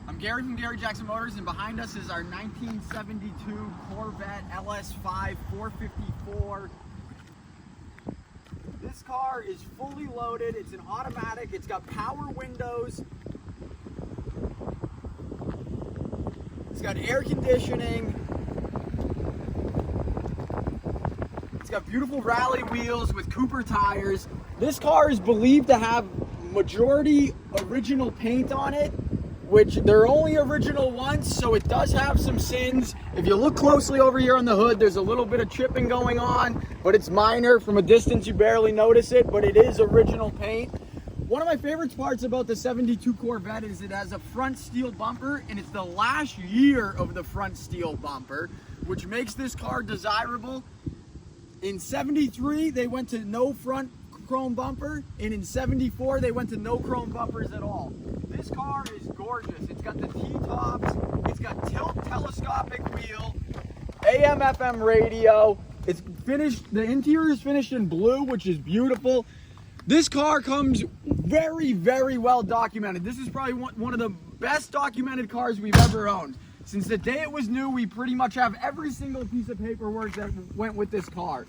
I'm Gary from Gary Jackson Motors, and behind us is our 1972 Corvette LS5 454. This car is fully loaded. It's an automatic. It's got power windows. It's got air conditioning. It's got beautiful rally wheels with Cooper tires. This car is believed to have majority original paint on it, which they're only original once, so it does have some sins. If you look closely over here on the hood, there's a little bit of chipping going on, but it's minor. From a distance, you barely notice it, but it is original paint. One of my favorite parts about the 72 Corvette is it has a front steel bumper, and it's the last year of the front steel bumper, which makes this car desirable. In 73, they went to no front chrome bumper, and in 74, they went to no chrome bumpers at all. This car is gorgeous. It's got the T-tops, it's got tilt telescopic wheel, AM FM radio. It's finished, the interior is finished in blue, which is beautiful. This car comes very, very well documented. This is probably one of the best documented cars we've ever owned. Since the day it was new, we pretty much have every single piece of paperwork that went with this car.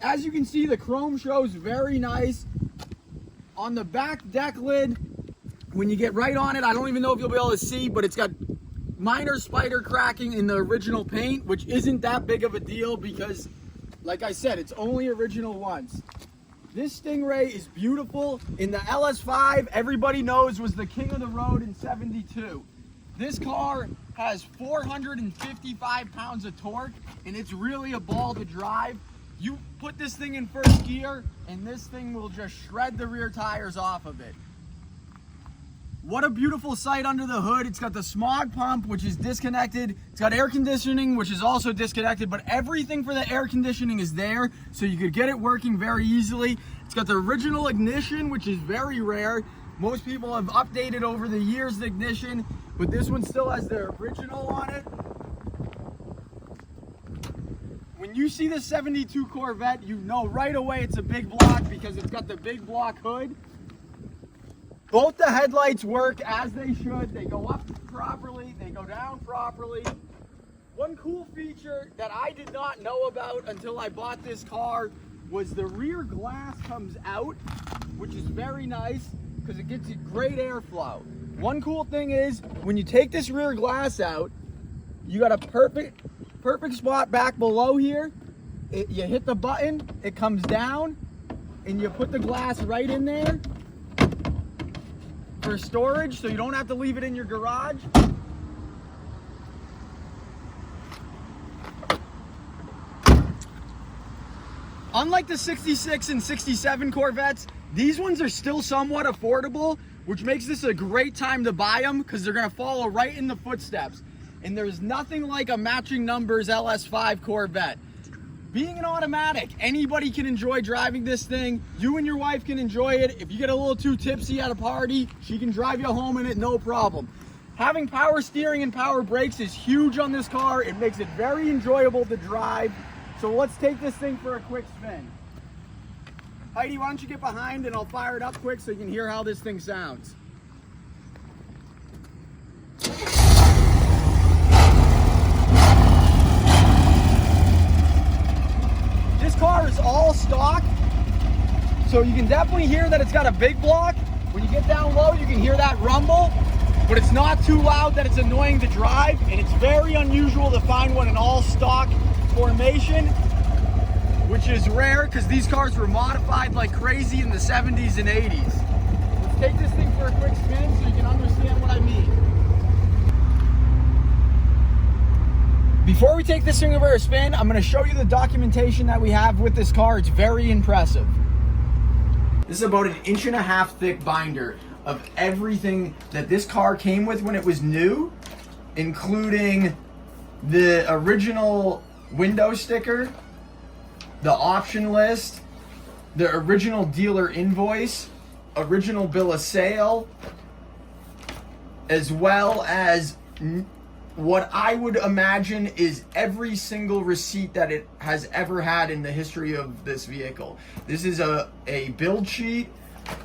As you can see, the chrome shows very nice. On the back deck lid, when you get right on it, I don't even know if you'll be able to see, but it's got minor spider cracking in the original paint, which isn't that big of a deal because, like I said, it's only original once. This Stingray is beautiful. In the LS5, everybody knows was the king of the road in 72. This car has 455 pounds of torque, and it's really a ball to drive. You put this thing in first gear, and this thing will just shred the rear tires off of it. What a beautiful sight under the hood. It's got the smog pump, which is disconnected. It's got air conditioning, which is also disconnected, but everything for the air conditioning is there, so you could get it working very easily. It's got the original ignition, which is very rare. Most people have updated over the years the ignition, but this one still has the original on it. When you see the 72 Corvette, you know right away it's a big block because it's got the big block hood. Both the headlights work as they should. They go up properly, they go down properly. One cool feature that I did not know about until I bought this car was the rear glass comes out, which is very nice because it gets great airflow. One cool thing is when you take this rear glass out, you got a perfect spot back below here. You hit the button, it comes down, and you put the glass right in there for storage, so you don't have to leave it in your garage. Unlike the 66 and 67 Corvettes, these ones are still somewhat affordable, which makes this a great time to buy them because they're going to follow right in the footsteps. And there's nothing like a matching numbers LS5 Corvette. Being an automatic, anybody can enjoy driving this thing. You and your wife can enjoy it. If you get a little too tipsy at a party, she can drive you home in it, no problem. Having power steering and power brakes is huge on this car. It makes it very enjoyable to drive. So let's take this thing for a quick spin. Heidi, why don't you get behind and I'll fire it up quick so you can hear how this thing sounds. This car is all stock, so you can definitely hear that it's got a big block. When you get down low, you can hear that rumble, but it's not too loud that it's annoying to drive, and it's very unusual to find one in all stock formation, which is rare because these cars were modified like crazy in the 70s and 80s. Let's take this thing for a quick spin so you can understand what I mean. Before we take this thing for a spin, I'm going to show you the documentation that we have with this car. It's very impressive. This is about 1.5 inch thick binder of everything that this car came with when it was new, including the original window sticker, the option list, the original dealer invoice, original bill of sale, as well as what I would imagine is every single receipt that it has ever had in the history of this vehicle. This is a build sheet,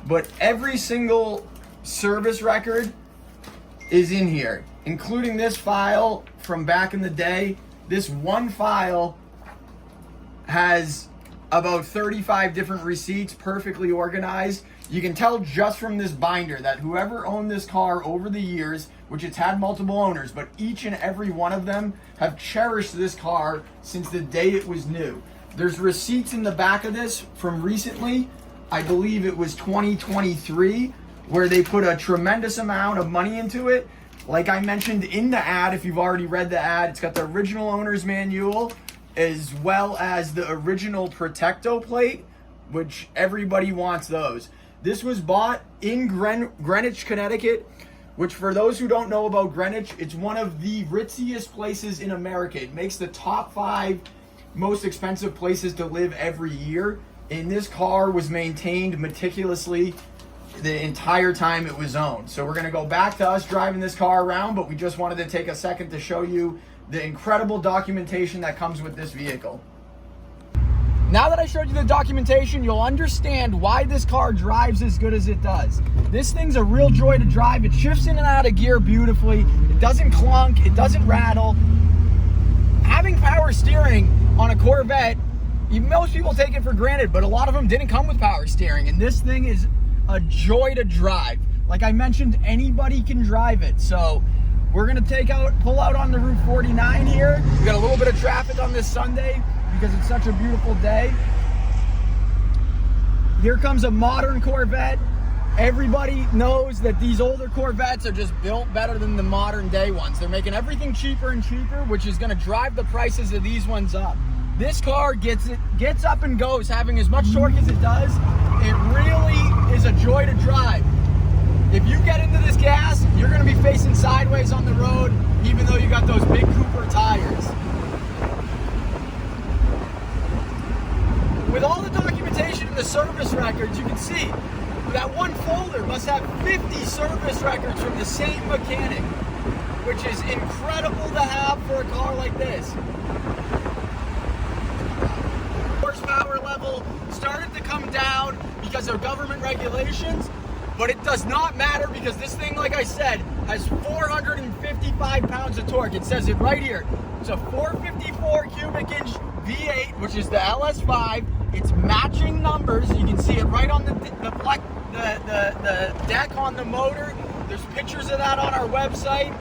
but every single service record is in here, including this file from back in the day. This one file has about 35 different receipts, perfectly organized. You can tell just from this binder that whoever owned this car over the years, which it's had multiple owners, but each and every one of them have cherished this car since the day it was new. There's receipts in the back of this from recently, I believe it was 2023, where they put a tremendous amount of money into it. Like I mentioned in the ad, if you've already read the ad, it's got the original owner's manual, as well as the original Protecto plate, which everybody wants those. This was bought in Greenwich, Connecticut, which for those who don't know about Greenwich, it's one of the ritziest places in America. It makes the top 5 most expensive places to live every year. And this car was maintained meticulously the entire time it was owned. So we're gonna go back to us driving this car around, but we just wanted to take a second to show you the incredible documentation that comes with this vehicle. Now that I showed you the documentation, you'll understand why this car drives as good as it does. This thing's a real joy to drive. It shifts in and out of gear beautifully. It doesn't clunk, it doesn't rattle. Having power steering on a Corvette, most people take it for granted, but a lot of them didn't come with power steering, and this thing is a joy to drive. Like I mentioned, anybody can drive it. So we're gonna pull out on the Route 49 here. We got a little bit of traffic on this Sunday because it's such a beautiful day. Here comes a modern Corvette. Everybody knows that these older Corvettes are just built better than the modern day ones. They're making everything cheaper and cheaper, which is gonna drive the prices of these ones up. This car gets up and goes, having as much torque as it does. It really is a joy to drive. If you get into this gas, you're gonna be facing sideways on the road, even though you got those big Cooper tires. With all the documentation and the service records, you can see that one folder must have 50 service records from the same mechanic, which is incredible to have for a car like this. Horsepower level started to come down because of government regulations, but it does not matter because this thing, like I said, has 455 pounds of torque. It says it right here. It's a 454 cubic inch V8, which is the LS5. It's matching numbers. You can see it right on the deck on the motor. There's pictures of that on our website.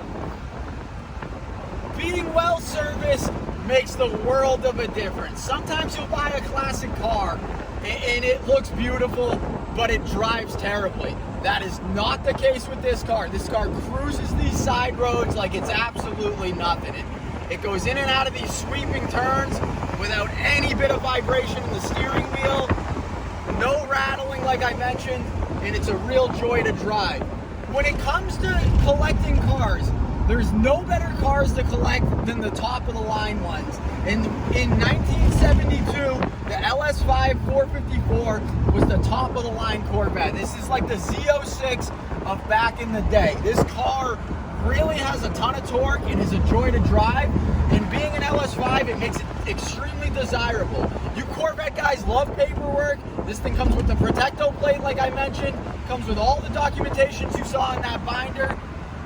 Being well serviced makes the world of a difference. Sometimes you'll buy a classic car and it looks beautiful, but it drives terribly. That is not the case with this car. This car cruises these side roads like it's absolutely nothing. It goes in and out of these sweeping turns without any bit of vibration in the steering wheel, no rattling like I mentioned, and it's a real joy to drive. When it comes to collecting cars, there's no better cars to collect than the top of the line ones. In 1972, the LS5 454 was the top of the line Corvette. This is like the Z06 of back in the day. This car really has a ton of torque and is a joy to drive. And being an LS5, it makes it extremely desirable. You Corvette guys love paperwork. This thing comes with the Protecto plate, like I mentioned. Comes with all the documentations you saw in that binder.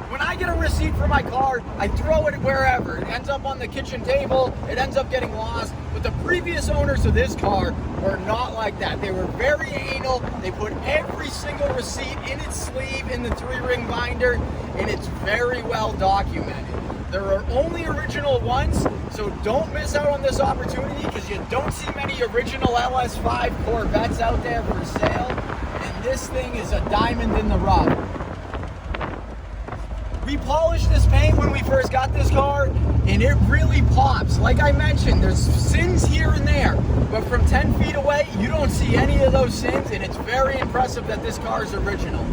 When I get a receipt for my car, I throw it wherever. It ends up on the kitchen table, it ends up getting lost. But the previous owners of this car were not like that. They were very anal. They put every single receipt in its sleeve in the 3-ring binder, and it's very well documented. There are only original ones, so don't miss out on this opportunity because you don't see many original LS5 Corvettes out there for sale, and this thing is a diamond in the rough. We polished this paint when we first got this car, and it really pops. Like I mentioned, there's sins here and there, but from 10 feet away, you don't see any of those sins, and it's very impressive that this car is original.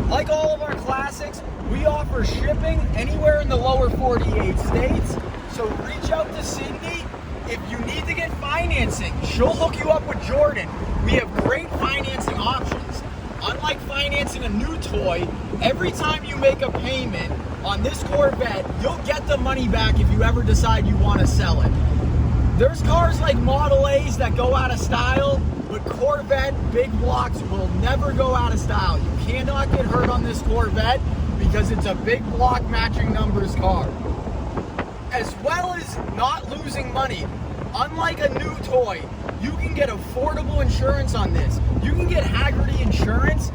Like all of our classics, we offer shipping anywhere in the lower 48 states, so reach out to Cindy. If you need to get financing, she'll hook you up with Jordan. We have great financing options. Unlike financing a new toy, every time you make a payment on this Corvette, you'll get the money back if you ever decide you want to sell it. There's cars like Model A's that go out of style, but Corvette big blocks will never go out of style. You cannot get hurt on this Corvette because because it's a big block matching numbers car. As well as not losing money. Unlike a new toy, you can get affordable insurance on this. You can get Haggerty insurance.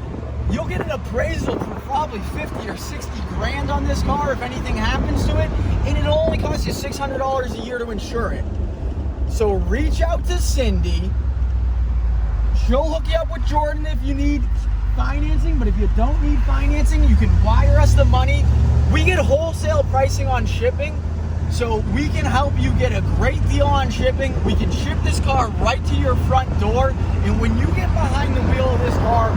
You'll get an appraisal for probably 50 or 60 grand on this car if anything happens to it, and it'll only cost you $600 a year to insure it. So reach out to Cindy. She'll hook you up with Jordan if you need financing, but if you don't need financing, you can wire us the money. We get wholesale pricing on shipping, so we can help you get a great deal on shipping. We can ship this car right to your front door, and when you get behind the wheel of this car,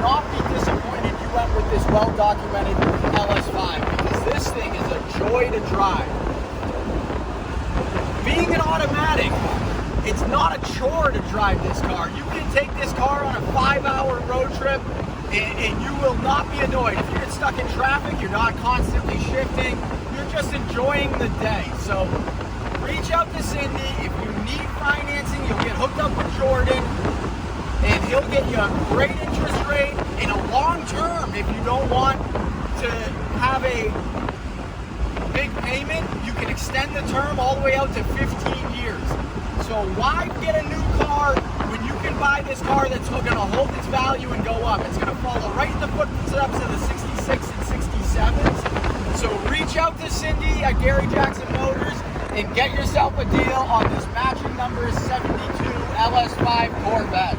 not be disappointed you went with this well-documented LS5, because this thing is a joy to drive. Being an automatic, it's not a chore to drive this car. You can take this car on a 5-hour road trip and you will not be annoyed. If you get stuck in traffic, you're not constantly shifting, you're just enjoying the day. So reach out to Cindy. If you need financing, you'll get hooked up with Jordan, and he'll get you a great interest rate and a long term. If you don't want to have a big payment, you can extend the term all the way out to 15 years. So why get a new car when you can buy this car that's going to hold its value and go up? It's going to follow right in the footsteps of the 66 and 67s. So reach out to Cindy at Gary Jackson Motors and get yourself a deal on this matching number 72 LS5 Corvette.